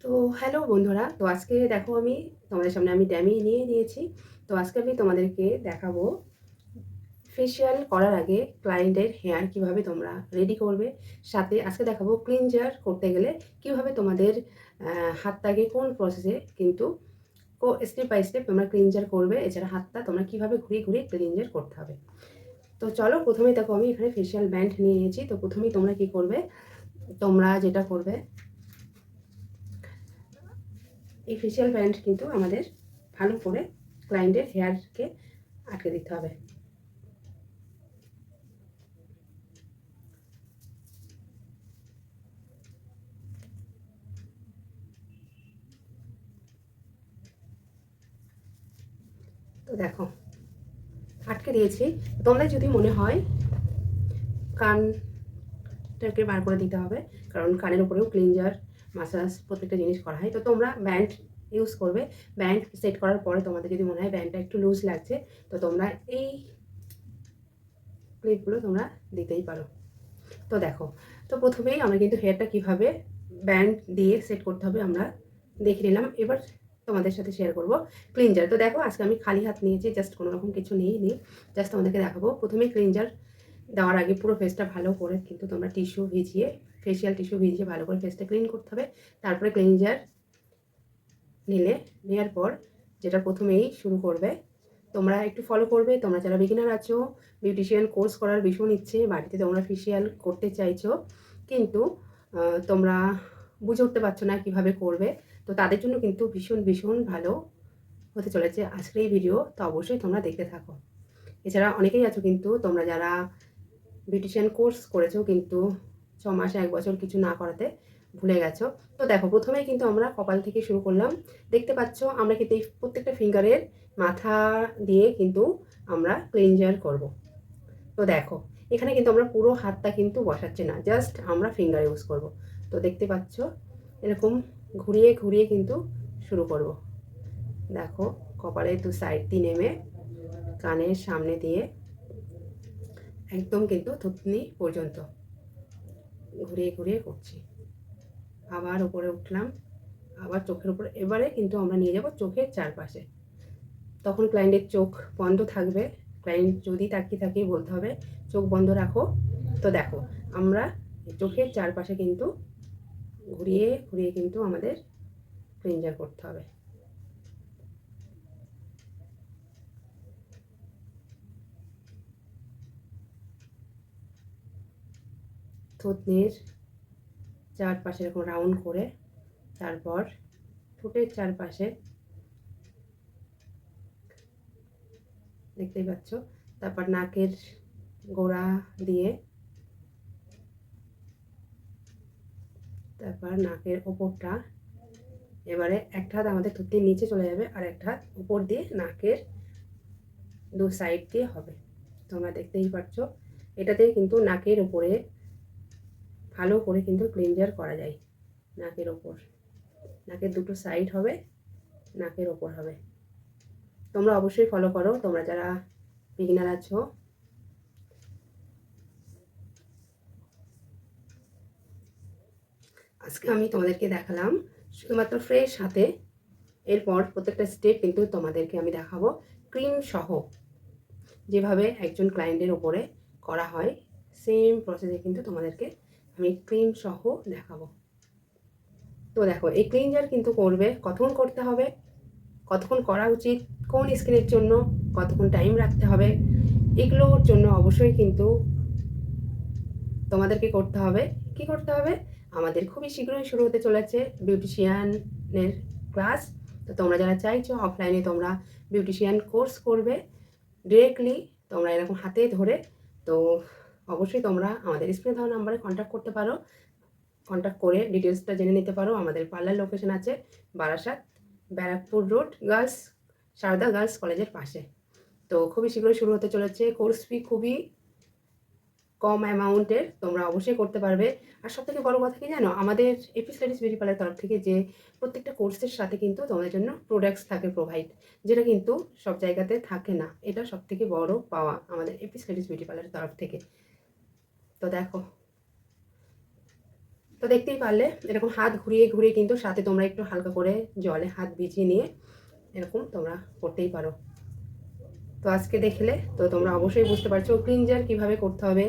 তো হ্যালো বন্ধুরা, তো আজকে দেখো আমি তোমাদের সামনে আমি ড্যামি নিয়ে নিয়েছি। তো আজকে আমি তোমাদেরকে দেখাবো ফেসিয়াল করার আগে ক্লায়েন্টের হেয়ার কিভাবে তোমরা রেডি করবে। সাথে আজকে দেখাবো ক্লিনজার করতে গেলে কিভাবে তোমাদের হাতটাকে কোন প্রসেসে কিন্তু স্টেপ বাই স্টেপ তোমরা ক্লিনজার করবে। এছাড়া হাতটা তোমরা কিভাবে ঘুরিয়ে ঘুরিয়ে ক্লিনজার করতে হবে। তো চলো প্রথমেই দেখো আমি এখানে ফেসিয়াল ব্যান্ড নিয়ে নিয়েছি। তো প্রথমেই তোমরা কি করবে, তোমরা যেটা করবে, এই ফেসিয়াল ব্যান্ড কিন্তু আমাদের ভালো করে ক্লায়েন্টের হেয়ারকে আটকে দিতে হবে। তো দেখো আটকে দিয়েছি। তোমাদের যদি মনে হয় কানটাকে বার করে দিতে হবে, কারণ কানের উপরেও ক্লিনজার মাসাজ প্রত্যেকটা জিনিস করা হয়, তো তোমরা ব্যান্ড ইউজ করবে। ব্যান্ড সেট করার পরে তোমাদের যদি মনে হয় ব্যান্ডটা একটু লুজ লাগছে, তো তোমরা এই ক্লিপগুলো তোমরা দিতেই পারো। তো দেখো, তো প্রথমেই আমরা কিন্তু হেয়ারটা কিভাবে ব্যান্ড দিয়ে সেট করতে হবে আমরা দেখে নিলাম। এবার তোমাদের সাথে শেয়ার করব ক্লিনজার। তো দেখো আজকে আমি খালি হাত নিয়েছি, জাস্ট কোনো রকম কিছু নিইনি, জাস্ট তোমাদেরকে দেখাবো। প্রথমেই ক্লিনজার দেওয়ার আগে পুরো ফেসটা ভালো করে কিন্তু তোমরা টিস্যু ভিজিয়ে, ফেসিয়াল টিস্যু ভিজিয়ে ভালো করে ফেসটা ক্লিন করতে হবে। তারপরে ক্লিনজার নেওয়ার পর যেটা প্রথমেই শুরু করবে, তোমরা একটু ফলো করবে। তোমরা যারা বিগিনার আছো, বিউটিশিয়ান কোর্স করার ভীষণ ইচ্ছে, বাড়িতে তোমরা ফেসিয়াল করতে চাইছো কিন্তু তোমরা বুঝে উঠতে পারছো না কিভাবে করবে, তো তাদের জন্য কিন্তু ভীষণ ভীষণ ভালো হতে চলেছে আজকের এই ভিডিও। তো অবশ্যই তোমরা দেখতে থাকো। এছাড়া অনেকেই আছো কিন্তু তোমরা যারা বিউটিশিয়ান কোর্স করেছো কিন্তু 6 মাস 1 বছর কিছু না করাতে ভুলে গেছো। তো দেখো প্রথমেই কিন্তু আমরা কপাল থেকে শুরু করলাম। দেখতে পাচ্ছ আমরা কিন্তু এই প্রত্যেকটা ফিঙ্গারের মাথা দিয়ে কিন্তু আমরা ক্লিনজার করব। তো দেখো এখানে কিন্তু আমরা পুরো হাতটা কিন্তু বসাচ্ছি না, জাস্ট আমরা ফিঙ্গার ইউজ করব। তো দেখতে পাচ্ছ এরকম ঘুরিয়ে ঘুরিয়ে কিন্তু শুরু করব। দেখো কপালের দু সাইড দিয়ে নেমে কানের সামনে দিয়ে একদম কিন্তু থুতনি পর্যন্ত ঘুরিয়ে ঘুরিয়ে করছি। আবার উপরে উঠলাম, আবার চোখের উপরে। এবারে কিন্তু আমরা নিয়ে যাব চোখের চারপাশে। তখন ক্লায়েন্টের চোখ বন্ধ থাকবে। ক্লায়েন্ট যদি তাকিয়ে থাকে বলতে হবে চোখ বন্ধ রাখো। তো দেখো আমরা চোখের চারপাশে কিন্তু ঘুরিয়ে ঘুরিয়ে কিন্তু আমাদের ক্লিনজার করতে হবে। থুতনির চারপাশে এরকম রাউন্ড করে, তারপর ঠোঁটের চারপাশে দেখতেই পাচ্ছ, তারপর নাকের গোড়া দিয়ে, তারপর নাকের ওপরটা। এবারে একটা হাত আমাদের থুতনির নিচে চলে যাবে আর একটা হাত উপর দিয়ে নাকের দু সাইড দিয়ে হবে। তোমরা দেখতেই পাচ্ছ এটাতে কিন্তু নাকের উপরে ভালো করে কিন্তু ক্লিনজার করা যায়। নাকের ওপর, নাকের দুটো সাইড হবে, নাকের ওপর হবে। তোমরা অবশ্যই ফলো করো তোমরা যারা বিগিনার আছো। আজকে আমি তোমাদেরকে দেখালাম শুধুমাত্র ফ্রেশ হাতে। এরপর প্রত্যেকটা স্টেপ কিন্তু তোমাদেরকে আমি দেখাবো ক্রিম সহ, যেভাবে একজন ক্লায়েন্টের ওপরে করা হয় সেম প্রসেসে কিন্তু তোমাদেরকে আমি ক্রিম সহ দেখাবো। তো দেখো এই ক্লিনজার কিন্তু করবে, কতক্ষণ করতে হবে, কতক্ষণ করা উচিত, কোন স্কিনের জন্য কতক্ষণ টাইম রাখতে হবে, এগুলোর জন্য অবশ্যই কিন্তু তোমাদেরকে করতে হবে। কি করতে হবে, আমাদের খুবই শীঘ্রই শুরু হতে চলেছে বিউটিশিয়ানের ক্লাস। তো তোমরা যারা চাইছো অফলাইনে তোমরা বিউটিশিয়ান কোর্স করবে ডিরেক্টলি, তোমরা এরকম হাতে ধরে, তো অবশ্যই তোমরা আমাদের স্ক্রিনে দেওয়া নাম্বারে কন্ট্যাক্ট করতে পারো। কন্ট্যাক্ট করে ডিটেলসটা জেনে নিতে পারো। আমাদের পার্লার লোকেশন আছে Barasat Barrackpore road, girls Sarada girls কলেজের পাশে। তো খুবই শীঘ্রই শুরু হতে চলেছে। কোর্স ফি খুবই কম অ্যামাউন্টের, তোমরা অবশ্যই করতে পারবে। আর সবথেকে বড় কথা কি জানো, আমাদের এপিস লেডিস বিউটি পার্লার তরফ থেকে যে প্রত্যেকটা কোর্সের সাথে কিন্তু তোমাদের জন্য প্রোডাক্টস থাকে প্রোভাইড, যেটা কিন্তু সব জায়গাতে থাকে না। এটা সবথেকে বড় পাওয়া আমাদের এপিস লেডিস বিউটি পার্লারের তরফ থেকে। তো দেখো তো দেখতেই পারলে এরকম হাত ঘুরিয়ে ঘুরিয়ে কিন্তু সাথে তোমরা একটু হালকা করে জলে হাত ভিজিয়ে নিয়ে এরকম তোমরা করতেই পারো। তো আজকে দেখলে তো তোমরা অবশ্যই বুঝতে পারছো ক্লিনজার কিভাবে করতে হবে,